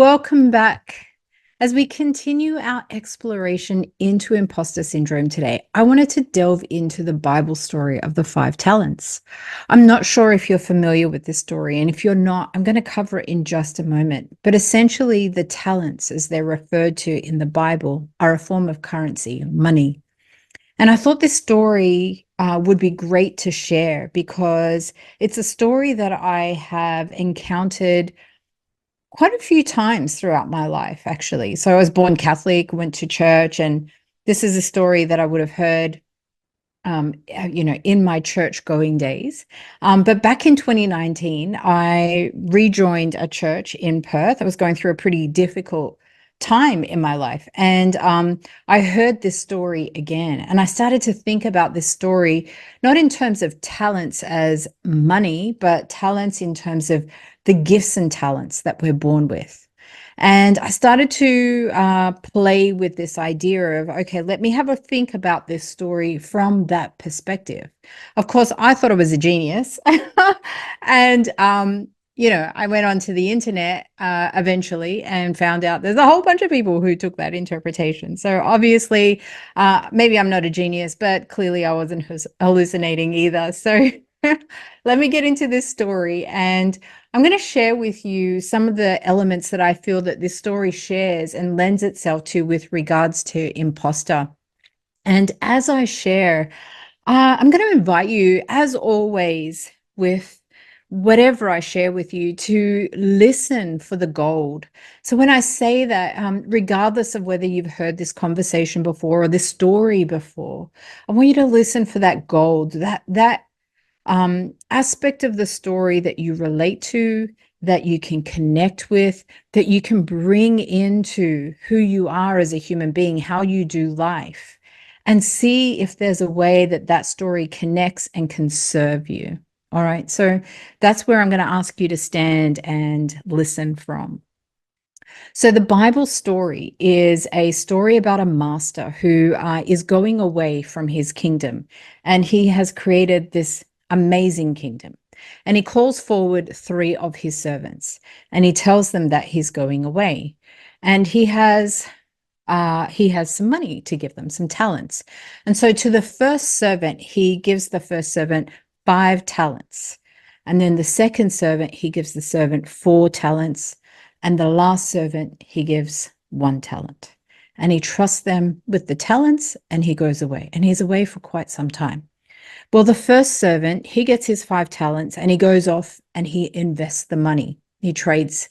welcome back. As we continue our exploration into imposter syndrome today, I wanted to delve into the Bible story of the 5 talents. I'm not sure if you're familiar with this story, and if you're not, I'm going to cover it in just a moment. But essentially, the talents, as they're referred to in the Bible, are a form of currency, money. And I thought this story would be great to share because it's a story that I have encountered quite a few times throughout my life, actually. So I was born Catholic, went to church, and this is a story that I would have heard, in my church going days. But back in 2019, I rejoined a church in Perth. I was going through a pretty difficult time in my life. And I heard this story again, and I started to think about this story, not in terms of talents as money, but talents in terms of the gifts and talents that we're born with. And I started to play with this idea of, okay, let me have a think about this story from that perspective. Of course, I thought I was a genius. And, I went onto the internet eventually and found out there's a whole bunch of people who took that interpretation. So obviously, maybe I'm not a genius, but clearly I wasn't hallucinating either. So let me get into this story, and I'm going to share with you some of the elements that I feel that this story shares and lends itself to with regards to imposter. And as I share, I'm going to invite you, as always, with whatever I share with you, to listen for the gold. So when I say that, regardless of whether you've heard this conversation before or this story before, I want you to listen for that gold, that aspect of the story that you relate to, that you can connect with, that you can bring into who you are as a human being, how you do life, and see if there's a way that that story connects and can serve you. All right. So that's where I'm going to ask you to stand and listen from. So the Bible story is a story about a master who is going away from his kingdom, and he has created this amazing kingdom. And he calls forward 3 of his servants, and he tells them that he's going away, and he has some money to give them, some talents. And so to the first servant, he gives the first servant 5 talents. And then the second servant, he gives the servant 4 talents. And the last servant, he gives 1 talent. And he trusts them with the talents, and he goes away. And he's away for quite some time. Well, the first servant, he gets his 5 talents, and he goes off and he invests the money. He trades,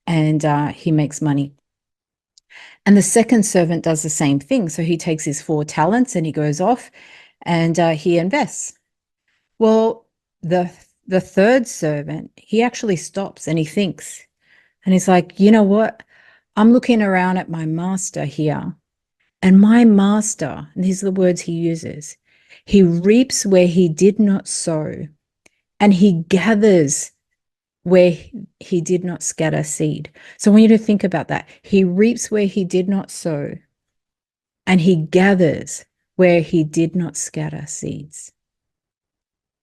and he makes money. And the second servant does the same thing. So he takes his 4 talents and he goes off and he invests. Well, the third servant, he actually stops and he thinks, and he's like, you know what? I'm looking around at my master here, and my master, and these are the words he uses, he reaps where he did not sow, and he gathers where he did not scatter seed. So I want you to think about that. He reaps where he did not sow, and he gathers where he did not scatter seeds.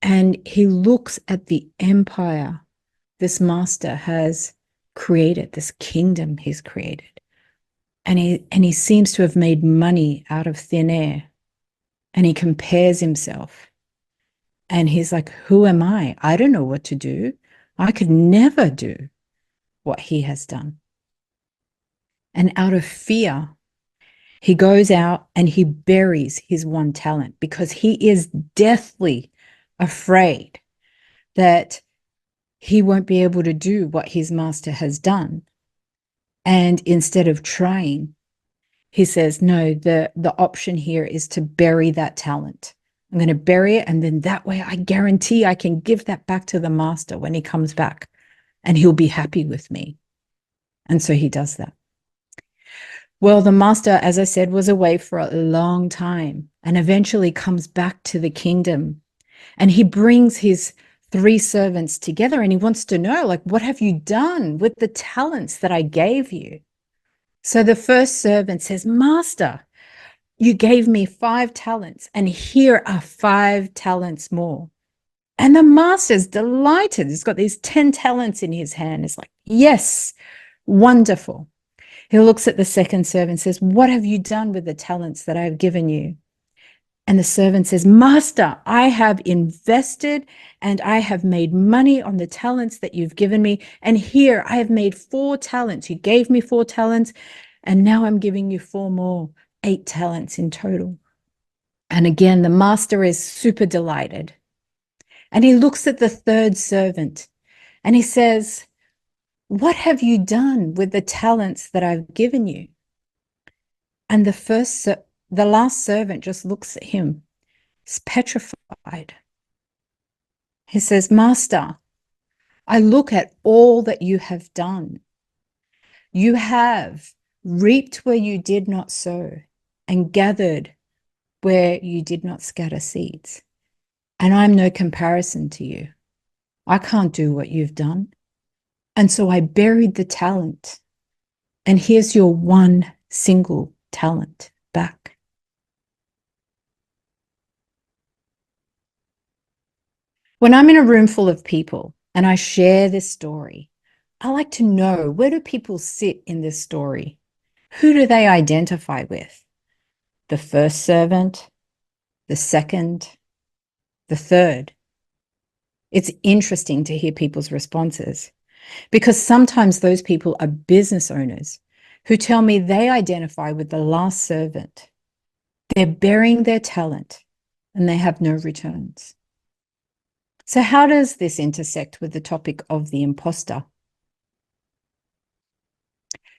And he looks at the empire this master has created, this kingdom he's created. And he seems to have made money out of thin air. And he compares himself. And he's like, who am I? I don't know what to do. I could never do what he has done. And out of fear, he goes out and he buries his 1 talent because he is deathly afraid that he won't be able to do what his master has done. And instead of trying, he says, no, the option here is to bury that talent. I'm going to bury it, and then that way I guarantee I can give that back to the master when he comes back, and he'll be happy with me. And so he does that. Well, the master, as I said, was away for a long time and eventually comes back to the kingdom, and he brings his 3 servants together, and he wants to know, like, what have you done with the talents that I gave you? So the first servant says, Master, you gave me 5 talents, and here are 5 talents more. And the master's delighted. He's got these 10 talents in his hand. It's like, yes, Wonderful. He looks at the second servant and says, what have you done with the talents that I have given you? And the servant says, Master, I have invested and I have made money on the talents that you've given me. And here I have made 4 talents. You gave me 4 talents, and now I'm giving you 4 more, 8 talents in total. And again, the master is super delighted. And he looks at the third servant and he says, what have you done with the talents that I've given you? And the last servant just looks at him. He's petrified. He says, Master, I look at all that you have done. You have reaped where you did not sow and gathered where you did not scatter seeds. And I'm no comparison to you. I can't do what you've done. And so I buried the talent. And here's your one single talent back. When I'm in a room full of people and I share this story, I like to know, where do people sit in this story? Who do they identify with? The first servant, the second, the third. It's interesting to hear people's responses, because sometimes those people are business owners who tell me they identify with the last servant. They're burying their talent and they have no returns. So how does this intersect with the topic of the imposter?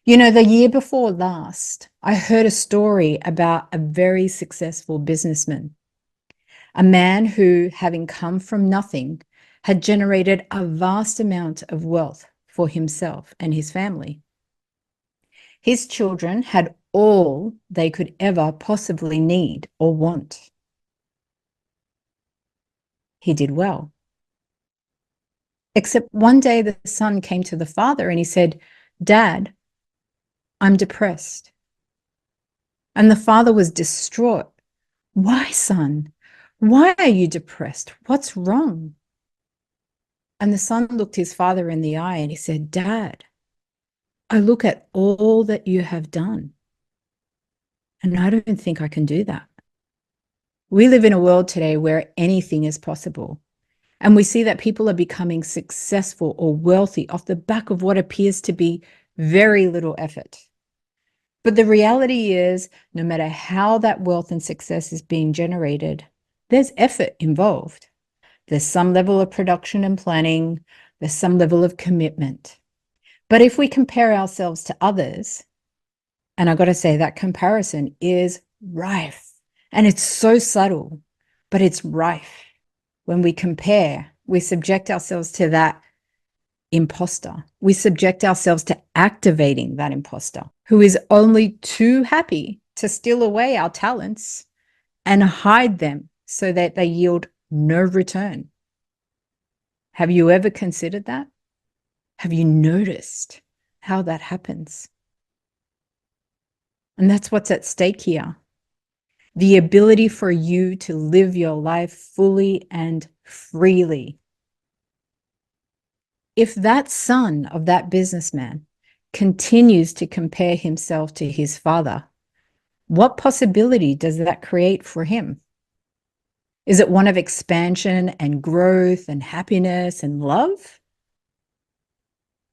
You know, the year before last, I heard a story about a very successful businessman, a man who, having come from nothing, had generated a vast amount of wealth for himself and his family. His children had all they could ever possibly need or want. He did well. Except one day the son came to the father and he said, Dad, I'm depressed. And the father was distraught. Why, son? Why are you depressed? What's wrong? And the son looked his father in the eye and he said, Dad, I look at all that you have done, and I don't think I can do that. We live in a world today where anything is possible. And we see that people are becoming successful or wealthy off the back of what appears to be very little effort. But the reality is, no matter how that wealth and success is being generated, there's effort involved. There's some level of production and planning. There's some level of commitment. But if we compare ourselves to others, and I've got to say that comparison is rife, and it's so subtle, but it's rife. When we compare, we subject ourselves to that imposter. We subject ourselves to activating that imposter who is only too happy to steal away our talents and hide them so that they yield no return. Have you ever considered that? Have you noticed how that happens? And that's what's at stake here. The ability for you to live your life fully and freely. If that son of that businessman continues to compare himself to his father, what possibility does that create for him? Is it one of expansion and growth and happiness and love?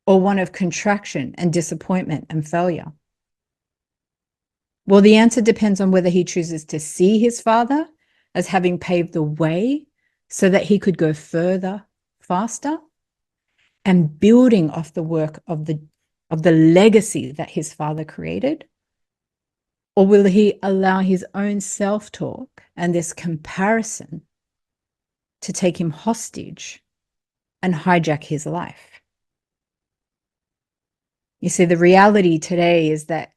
Or one of contraction and disappointment and failure? Well, the answer depends on whether he chooses to see his father as having paved the way so that he could go further, faster, and building off the work of the legacy that his father created. Or will he allow his own self-talk and this comparison to take him hostage and hijack his life? You see, the reality today is that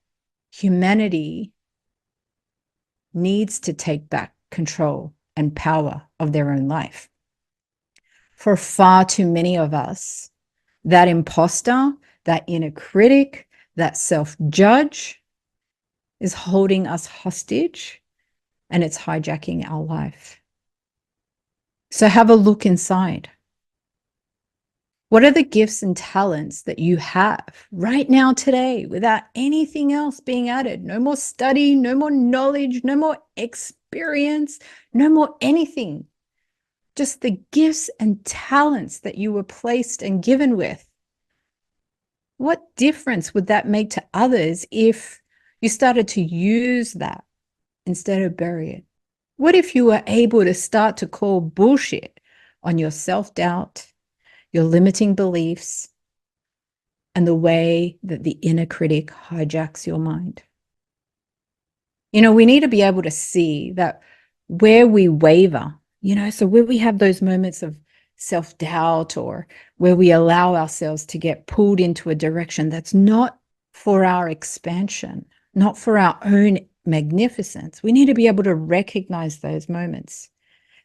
humanity needs to take back control and power of their own life. For far too many of us, that imposter, that inner critic, that self-judge is holding us hostage, and it's hijacking our life. So have a look inside. What are the gifts and talents that you have right now today without anything else being added? No more study, no more knowledge, no more experience, no more anything. Just the gifts and talents that you were placed and given with. What difference would that make to others if you started to use that instead of bury it? What if you were able to start to call bullshit on your self-doubt, your limiting beliefs, and the way that the inner critic hijacks your mind? We need to be able to see that where we waver, so where we have those moments of self-doubt or where we allow ourselves to get pulled into a direction that's not for our expansion, not for our own magnificence, we need to be able to recognize those moments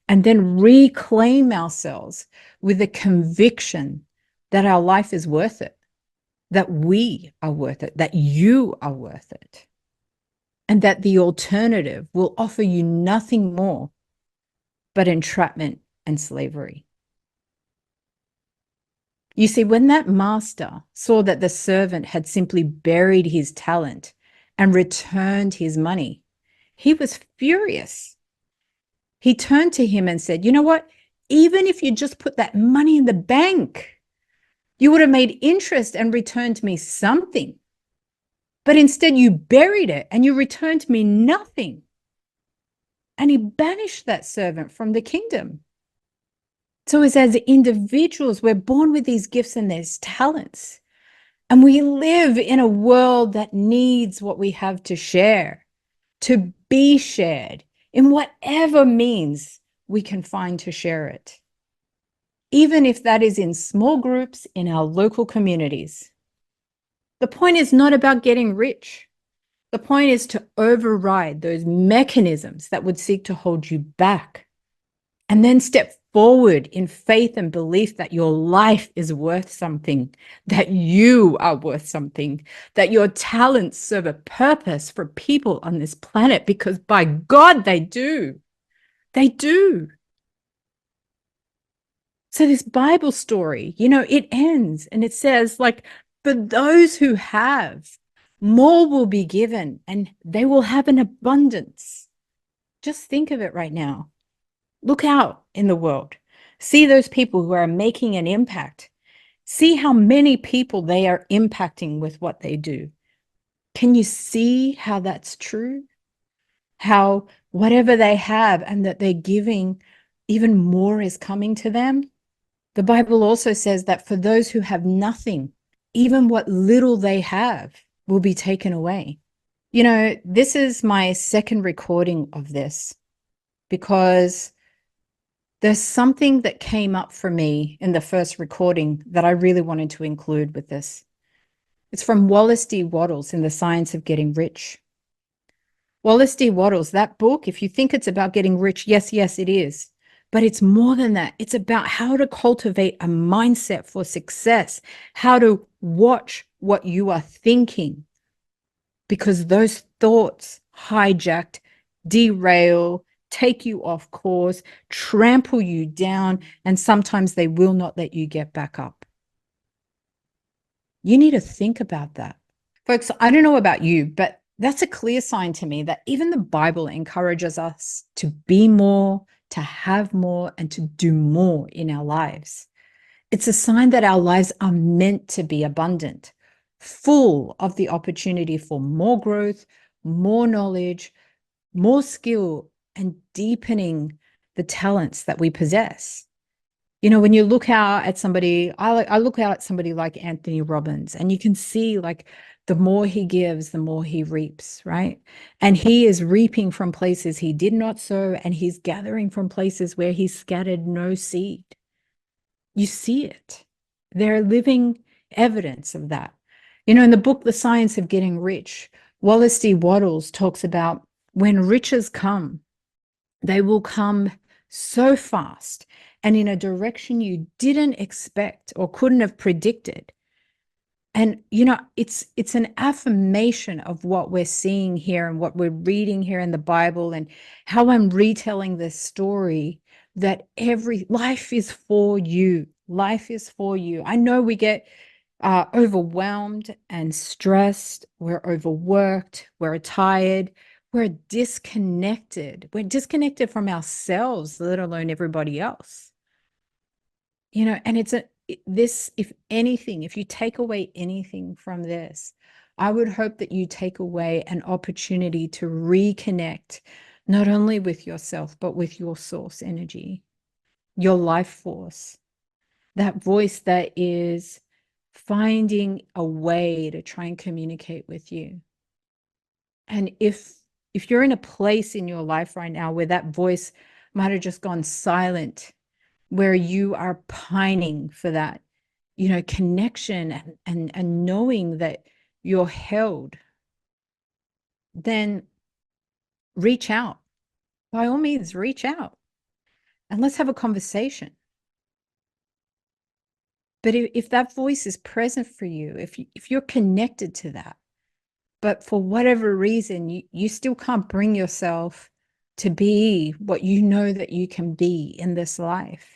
and then reclaim ourselves with the conviction that our life is worth it, that we are worth it, that you are worth it, and that the alternative will offer you nothing more but entrapment and slavery. You see, when that master saw that the servant had simply buried his talent and returned his money, he was furious. He turned to him and said, "You know what? Even if you just put that money in the bank, you would have made interest and returned me something. But instead you buried it and you returned me nothing." And he banished that servant from the kingdom. So as individuals, we're born with these gifts and these talents. And we live in a world that needs what we have to share, to be shared in whatever means we can find to share it. Even if that is in small groups in our local communities. The point is not about getting rich. The point is to override those mechanisms that would seek to hold you back and then step forward in faith and belief that your life is worth something, that you are worth something, that your talents serve a purpose for people on this planet, because by God, they do. They do. So this Bible story, it ends and it says, for those who have, more will be given and they will have an abundance. Just think of it right now. Look out in the world. See those people who are making an impact. See how many people they are impacting with what they do. Can you see how that's true? How whatever they have and that they're giving, even more is coming to them? The Bible also says that for those who have nothing, even what little they have will be taken away. This is my second recording of this because there's something that came up for me in the first recording that I really wanted to include with this. It's from Wallace D. Waddles in The Science of Getting Rich. Wallace D. Waddles, that book, if you think it's about getting rich, yes, it is. But it's more than that. It's about how to cultivate a mindset for success, how to watch what you are thinking, because those thoughts hijacked, derail, take you off course, trample you down, and sometimes they will not let you get back up. You need to think about that. Folks, I don't know about you, but that's a clear sign to me that even the Bible encourages us to be more, to have more, and to do more in our lives. It's a sign that our lives are meant to be abundant, full of the opportunity for more growth, more knowledge, more skill, and deepening the talents that we possess. When you look out at somebody, I look out at somebody like Anthony Robbins, and you can see the more he gives, the more he reaps, right? And he is reaping from places he did not sow, and he's gathering from places where he scattered no seed. You see it. They're living evidence of that. In the book, The Science of Getting Rich, Wallace D. Waddles talks about when riches come, they will come so fast and in a direction you didn't expect or couldn't have predicted. And, it's an affirmation of what we're seeing here and what we're reading here in the Bible and how I'm retelling this story, that every life is for you. Life is for you. I know we get overwhelmed and stressed. We're overworked. We're tired. We're disconnected. We're disconnected from ourselves, let alone everybody else. And this, if anything, if you take away anything from this, I would hope that you take away an opportunity to reconnect, not only with yourself, but with your source energy, your life force, that voice that is finding a way to try and communicate with you. And if you're in a place in your life right now where that voice might have just gone silent, where you are pining for that, connection and knowing that you're held, then reach out. By all means, reach out and let's have a conversation. But if that voice is present for you, if you're connected to that, but for whatever reason, you still can't bring yourself to be what you know that you can be in this life,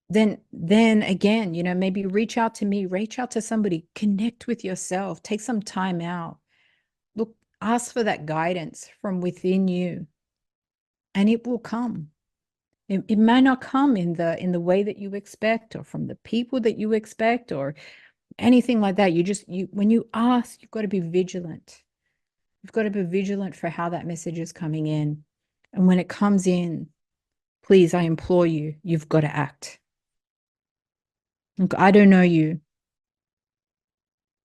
then again, maybe reach out to me, reach out to somebody, connect with yourself, take some time out. Look, ask for that guidance from within you, and it will come. It may not come in the way that you expect, or from the people that you expect, or anything like that. When you ask, you've got to be vigilant. You've got to be vigilant for how that message is coming in. And when it comes in, please, I implore you, you've got to act. Look, I don't know you,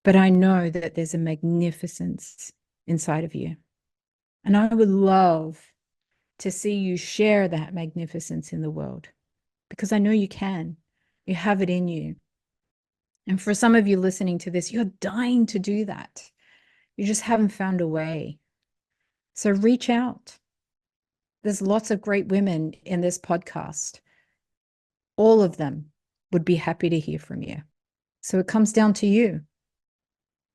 but I know that there's a magnificence inside of you. And I would love to see you share that magnificence in the world, because I know you can. You have it in you. And for some of you listening to this, you're dying to do that. You just haven't found a way. So reach out. There's lots of great women in this podcast. All of them would be happy to hear from you. So it comes down to you.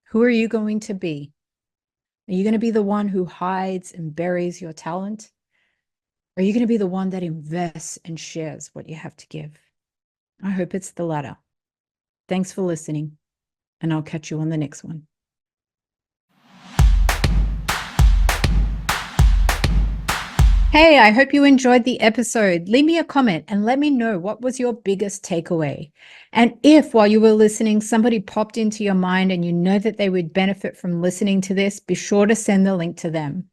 Who are you going to be? Are you going to be the one who hides and buries your talent? Or are you going to be the one that invests and shares what you have to give? I hope it's the latter. Thanks for listening, and I'll catch you on the next one. Hey, I hope you enjoyed the episode. Leave me a comment and let me know what was your biggest takeaway. And if while you were listening, somebody popped into your mind and you know that they would benefit from listening to this, be sure to send the link to them.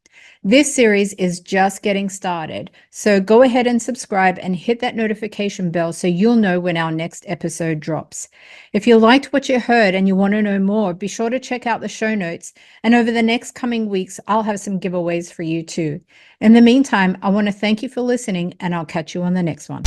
This series is just getting started, so go ahead and subscribe and hit that notification bell so you'll know when our next episode drops. If you liked what you heard and you want to know more, be sure to check out the show notes. And over the next coming weeks, I'll have some giveaways for you too. In the meantime, I want to thank you for listening, and I'll catch you on the next one.